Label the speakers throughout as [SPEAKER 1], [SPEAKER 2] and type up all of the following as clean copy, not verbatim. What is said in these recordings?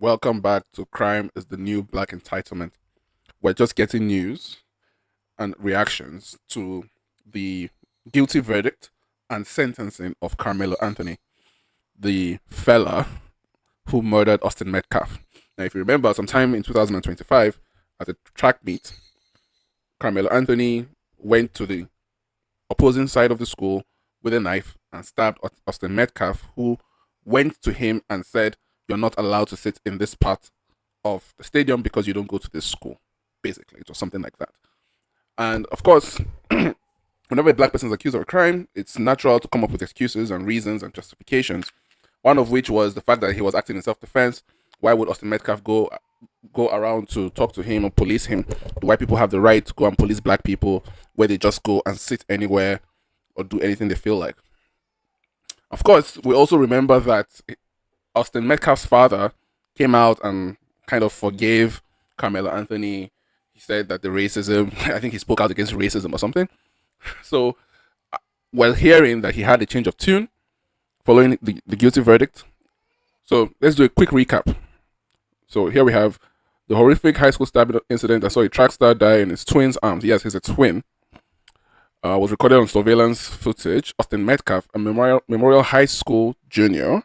[SPEAKER 1] Welcome back to Crime is the New Black Entitlement. We're just getting news and reactions to the guilty verdict and sentencing of Carmelo Anthony, the fella who murdered Austin Metcalf. Now, if you remember, sometime in 2025, at a track meet, Carmelo Anthony went to the opposing side of the school with a knife and stabbed Austin Metcalf, who went to him and said, "You're not allowed to sit in this part of the stadium because you don't go to this school." Basically, it was something like that. And of course, whenever a black person is accused of a crime, it's natural to come up with excuses and reasons and justifications. One of which was the fact that he was acting in self-defense. Why would Austin Metcalf go around to talk to him or police him? The white people have the right to go and police black people, where they just go and sit anywhere or do anything they feel like. Of course, we also remember that Austin Metcalf's father came out and kind of forgave Carmelo Anthony. He said that the racism, I think he spoke out against racism or something. So, while hearing that he had a change of tune following the guilty verdict. So, let's do a quick recap. So, here we have the horrific high school stabbing incident that saw a track star die in his twin's arms. Yes, he's a twin. Was recorded on surveillance footage. Austin Metcalf, a Memorial High School junior,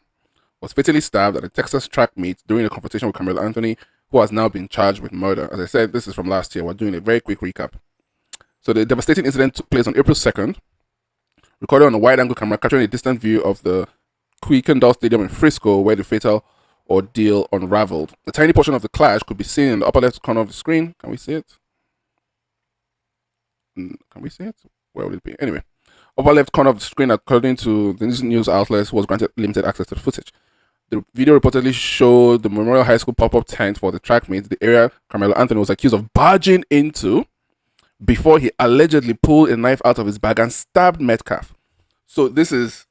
[SPEAKER 1] was fatally stabbed at a Texas track meet during a confrontation with Carmelo Anthony, who has now been charged with murder. As I said, this is from last year. We're doing a very quick recap. So the devastating incident took place on April 2nd, recorded on a wide-angle camera capturing a distant view of the Quickendall Stadium in Frisco, where the fatal ordeal unraveled. A tiny portion of the clash could be seen in the upper left corner of the screen. Can we see it? Can we see it? Where would it be? Anyway, upper left corner of the screen, according to the news outlets, was granted limited access to the footage. The video reportedly showed the Memorial High School pop-up tent for the track meet, the area Carmelo Anthony was accused of barging into before he allegedly pulled a knife out of his bag and stabbed Metcalf. So this is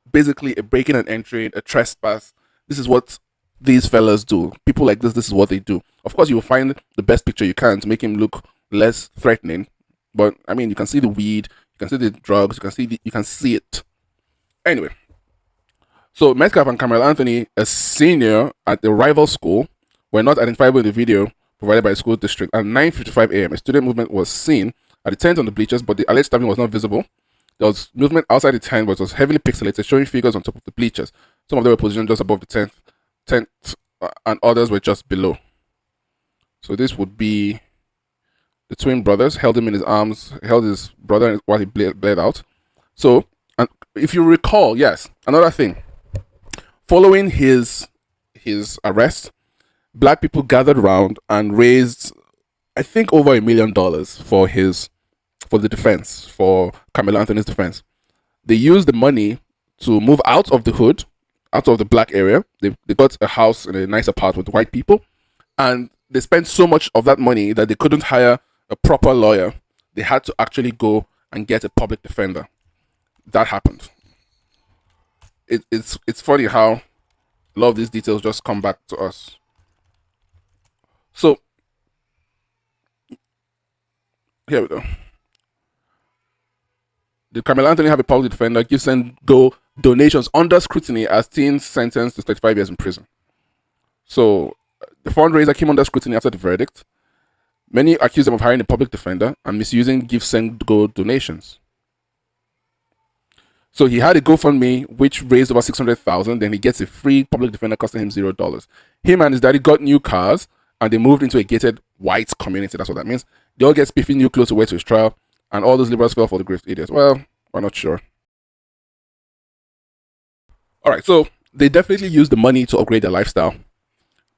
[SPEAKER 1] basically a breaking and entering, a trespass. This is what these fellas do. People like this is what they do. Of course, you will find the best picture you can to make him look less threatening. But I mean, you can see the weed, you can see the drugs, you can see it. Anyway, so Metcalf and Carmelo Anthony, a senior at the rival school, were not identifiable in the video provided by the school district. At 9:55 a.m., a student movement was seen at the tent on the bleachers, but the alleged stabbing was not visible. There was movement outside the tent, but it was heavily pixelated, showing figures on top of the bleachers. Some of them were positioned just above the tent, and others were just below. So this would be the twin brothers, held him in his arms, held his brother while he bled out. So, and if you recall, yes, another thing. Following his arrest, black people gathered around and raised, I think, over $1 million for the defense, for Carmelo Anthony's defense. They used the money to move out of the hood, out of the black area. They got a house in a nicer part with white people, and they spent so much of that money that they couldn't hire a proper lawyer. They had to actually go and get a public defender. That happened. It's funny how a lot of these details just come back to us. So here we go. Did Carmelo Anthony have a public defender? Give go donations under scrutiny as teens sentenced to 35 years in prison. So the fundraiser came under scrutiny after the verdict. Many accused him of hiring a public defender and misusing give go donations. So he had a GoFundMe which raised over $600,000. Then he gets a free public defender costing him $0. Him and his daddy got new cars and they moved into a gated white community. That's what that means. They all get spiffy new clothes to wear to his trial, and all those liberals fell for the grift idiots. Well, we're not sure. All right, so they definitely used the money to upgrade their lifestyle,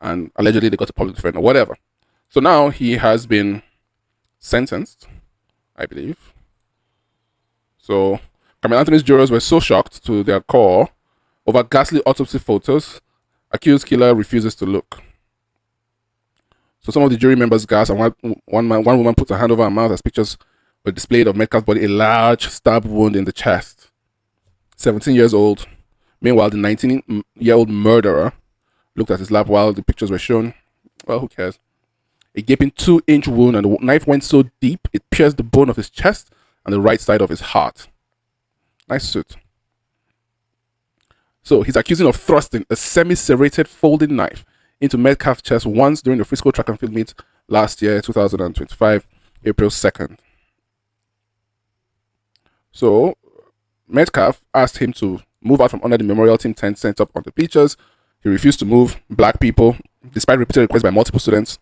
[SPEAKER 1] and allegedly they got a public defender, whatever. So now he has been sentenced, I believe. So Carmelo Anthony's jurors were so shocked to their core over ghastly autopsy photos. Accused killer refuses to look. So some of the jury members gasped, and one woman put her hand over her mouth as pictures were displayed of Metcalf's body, a large stab wound in the chest. 17 years old. Meanwhile, the 19-year-old murderer looked at his lap while the pictures were shown. Well, who cares? A gaping 2-inch wound, and the knife went so deep it pierced the bone of his chest and the right side of his heart. Nice suit. So he's accusing of thrusting a semi-serrated folding knife into Metcalf's chest once during the Frisco track and field meet last year, 2025, April 2nd. So Metcalf asked him to move out from under the memorial team tent set up on the bleachers. He refused to move. Black people, despite repeated requests by multiple students.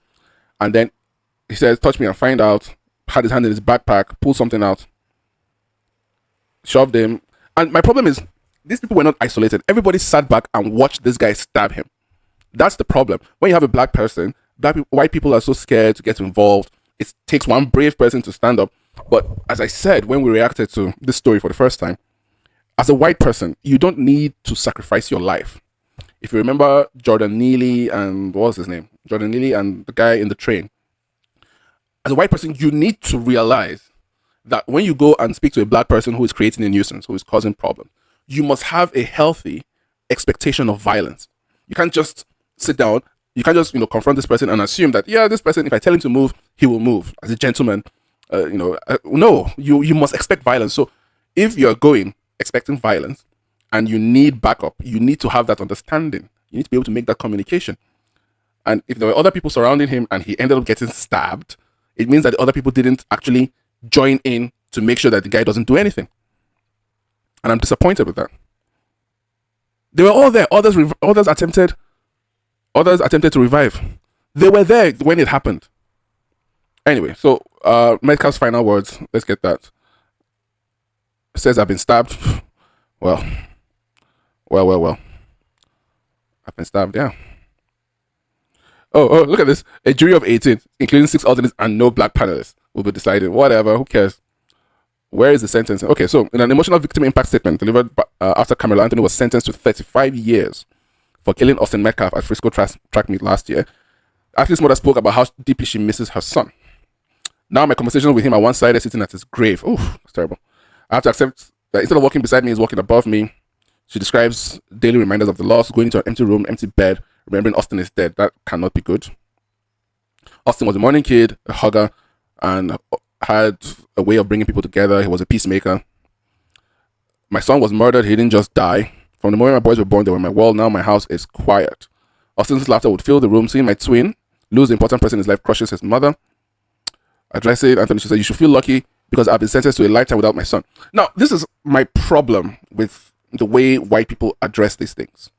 [SPEAKER 1] And then he said, touch me and find out. Had his hand in his backpack, pulled something out, shoved him. And my problem is, these people were not isolated. Everybody sat back and watched this guy stab him. That's the problem. When you have a black person, white people are so scared to get involved. It takes one brave person to stand up. But as I said, when we reacted to this story for the first time, as a white person, you don't need to sacrifice your life. If you remember Jordan Neely and what was his name? Jordan Neely and the guy in the train. As a white person, you need to realize that when you go and speak to a black person who is creating a nuisance, who is causing problems, you must have a healthy expectation of violence. You can't just sit down. You can't just, confront this person and assume that, yeah, this person, if I tell him to move, he will move. As a gentleman, no, you must expect violence. So if you're going expecting violence and you need backup, you need to have that understanding. You need to be able to make that communication. And if there were other people surrounding him and he ended up getting stabbed, it means that the other people didn't actually join in to make sure that the guy doesn't do anything. And I'm disappointed with that. They were all there. Others attempted to revive. They were there when it happened. Anyway, so Metcalf's final words. Let's get that. Says, I've been stabbed. Well. I've been stabbed, yeah. Oh, look at this. A jury of 18, including 6 alternates and no black panelists, will be decided. Whatever, who cares? Where is the sentence? Okay, so in an emotional victim impact statement delivered after Carmelo Anthony was sentenced to 35 years for killing Austin Metcalf at Frisco track meet last year, athlete's mother spoke about how deeply she misses her son. Now my conversation with him are one-sided, sitting at his grave. Oof, that's terrible. I have to accept that instead of walking beside me, he's walking above me. She describes daily reminders of the loss, going into an empty room, empty bed, remembering Austin is dead. That cannot be good. Austin was a morning kid, a hugger, and had a way of bringing people together. He was a peacemaker. My son was murdered. He didn't just die. From the moment my boys were born, they were in my world. Now my house is quiet. Austin's laughter would fill the room. Seeing my twin lose the important person in his life crushes his mother. Addressing Anthony, she said, you should feel lucky because I've been sentenced to a lifetime without my son. Now, this is my problem with the way white people address these things.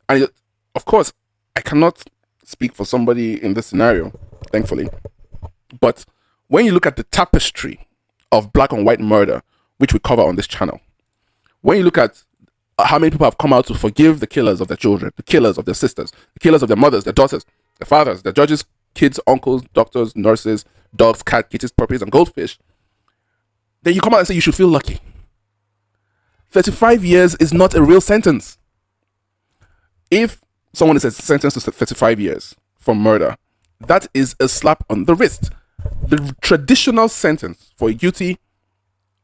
[SPEAKER 1] And of course, I cannot speak for somebody in this scenario, thankfully. But when you look at the tapestry of black and white murder, which we cover on this channel, when you look at how many people have come out to forgive the killers of their children, the killers of their sisters, the killers of their mothers, their daughters, their fathers, their judges, kids, uncles, doctors, nurses, dogs, cats, kitties, puppies, and goldfish, then you come out and say you should feel lucky. 35 years is not a real sentence. If someone is sentenced to 35 years for murder, that is a slap on the wrist. The traditional sentence for a guilty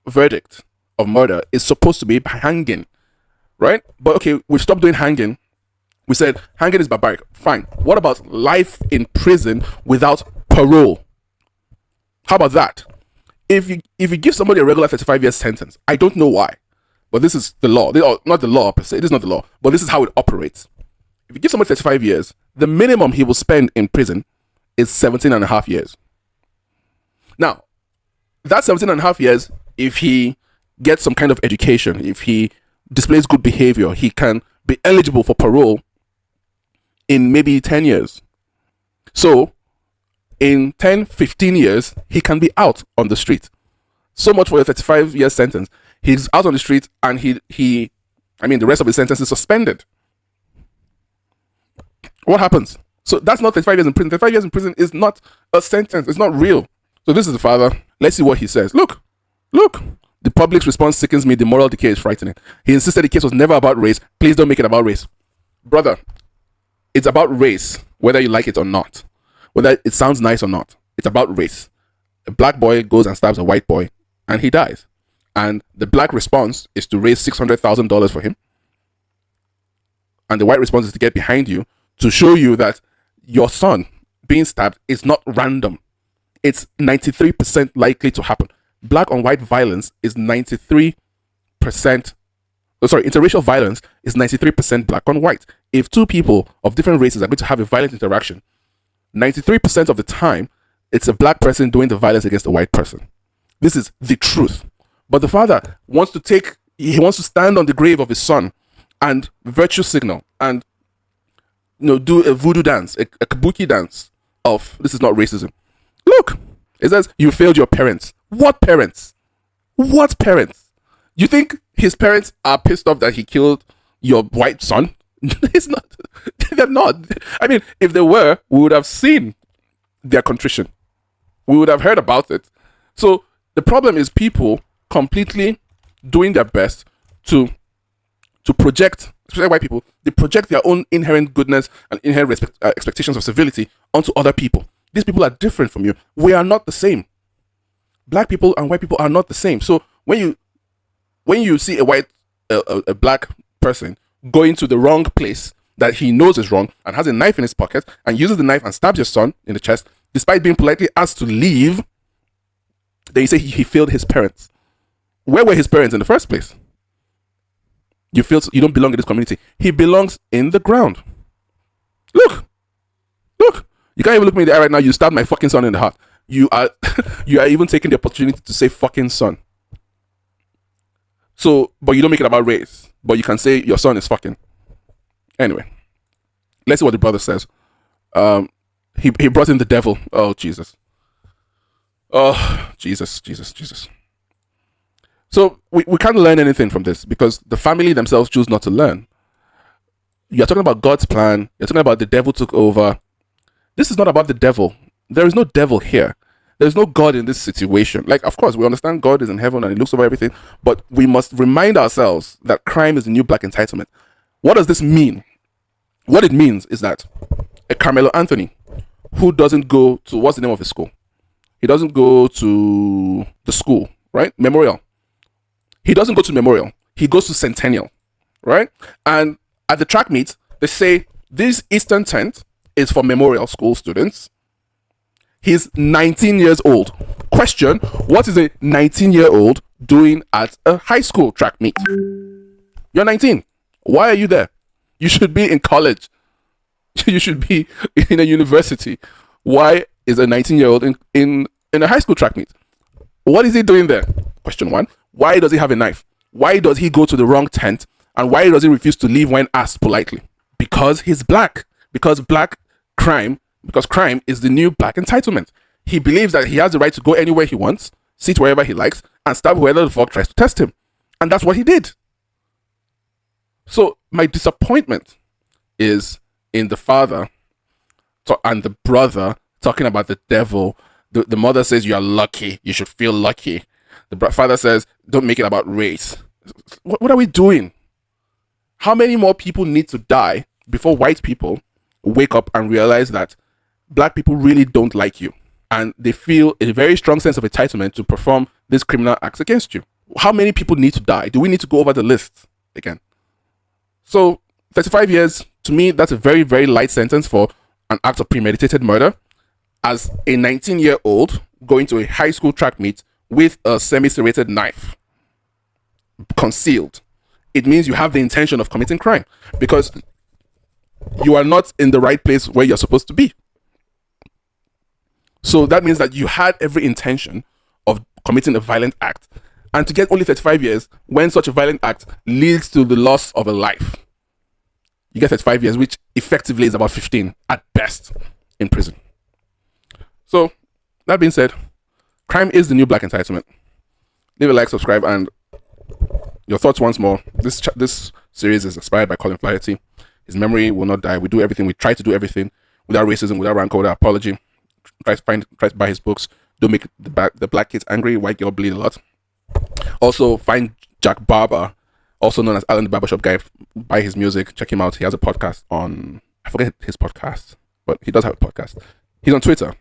[SPEAKER 1] verdict of murder is supposed to be hanging, right? But okay, we've stopped doing hanging. We said hanging is barbaric. Fine. What about life in prison without parole? How about that? If you give somebody a regular 35-year sentence, I don't know why, but this is the law. Not the law per se. It is not the law, but this is how it operates. If you give somebody 35 years, the minimum he will spend in prison is 17 and a half years. Now, that 17 and a half years, if he gets some kind of education, if he displays good behavior, he can be eligible for parole in maybe 10 years. So, in 10, 15 years, he can be out on the street. So much for a 35-year sentence. He's out on the street and the rest of his sentence is suspended. What happens? So that's not 35 years in prison. 35 years in prison is not a sentence. It's not real. So this is the father. Let's see what he says. Look. The public's response sickens me. The moral decay is frightening. He insisted the case was never about race. Please don't make it about race. Brother, it's about race, whether you like it or not. Whether it sounds nice or not. It's about race. A black boy goes and stabs a white boy, and he dies. And the black response is to raise $600,000 for him. And the white response is to get behind you to show you that your son being stabbed is not random. It's 93% likely to happen. Black on white violence is 93%. interracial violence is 93% black on white. If two people of different races are going to have a violent interaction, 93% of the time, it's a black person doing the violence against a white person. This is the truth. But the father wants to stand on the grave of his son and virtue signal and do a voodoo dance, a kabuki dance of this is not racism. Look, it says you failed your parents. What parents? What parents? You think his parents are pissed off that he killed your white son? It's not. They're not. I mean, if they were, we would have seen their contrition. We would have heard about it. So the problem is people completely doing their best to project, especially white people, they project their own inherent goodness and inherent expectations of civility onto other people. These people are different from you. We are not the same. Black people and white people are not the same. So when you see a black person going to the wrong place that he knows is wrong and has a knife in his pocket and uses the knife and stabs your son in the chest, despite being politely asked to leave, then you say he failed his parents. Where were his parents in the first place? You feel you don't belong in this community. He belongs in the ground. Look. You can't even look me in the eye right now. You stabbed my fucking son in the heart. You are even taking the opportunity to say fucking son. So, but you don't make it about race. But you can say your son is fucking. Anyway, let's see what the brother says. He brought in the devil. Oh, Jesus. Oh, Jesus. So we can't learn anything from this because the family themselves choose not to learn. You're talking about God's plan. You're talking about the devil took over. This is not about the devil. There is no devil here. There's no God in this situation. Like, of course, we understand God is in heaven and he looks over everything, but we must remind ourselves that crime is the new black entitlement. What does this mean? What it means is that a Carmelo Anthony who doesn't go to, what's the name of his school? He doesn't go to the school, right? Memorial. He doesn't go to Memorial. He goes to Centennial, right? And at the track meet, they say this Eastern tent is for Memorial School students. He's 19 years old. Question, what is a 19-year-old doing at a high school track meet? You're 19. Why are you there? You should be in college. You should be in a university. Why is a 19-year-old in a high school track meet? What is he doing there? Question one. Why does he have a knife? Why does he go to the wrong tent? And why does he refuse to leave when asked politely? Because he's black. Because crime is the new black entitlement. He believes that he has the right to go anywhere he wants, sit wherever he likes, and stab whoever the fuck tries to test him. And that's what he did. So my disappointment is in the father and the brother talking about the devil. The mother says you are lucky. You should feel lucky. The father says don't make it about race. What are we doing? How many more people need to die before white people wake up and realize that black people really don't like you and they feel a very strong sense of entitlement to perform these criminal acts against you? How many people need to die? Do we need to go over the list again? So 35 years, to me, that's a very, very light sentence for an act of premeditated murder. As a 19-year-old going to a high school track meet with a semi-serrated knife concealed, it means you have the intention of committing crime because you are not in the right place where you're supposed to be. So that means that you had every intention of committing a violent act. And to get only 35 years when such a violent act leads to the loss of a life, you get 35 years, which effectively is about 15 at best in prison. So that being said, crime is the new black entitlement. Leave a like, subscribe, and your thoughts once more. This series is inspired by Colin Flaherty. His memory will not die. We try to do everything without racism, without rancor, without apology. Try to buy his books. Don't make the black kids angry. White girl bleed a lot. Also, find Jack Barber, also known as Alan the Barbershop Guy. Buy his music. Check him out. He has a podcast on, I forget his podcast, but he does have a podcast. He's on Twitter.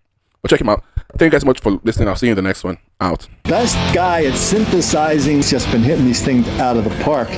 [SPEAKER 1] But check him out. Thank you guys so much for listening. I'll see you in the next one. Out.
[SPEAKER 2] Best guy at synthesizing. Just been hitting these things out of the park.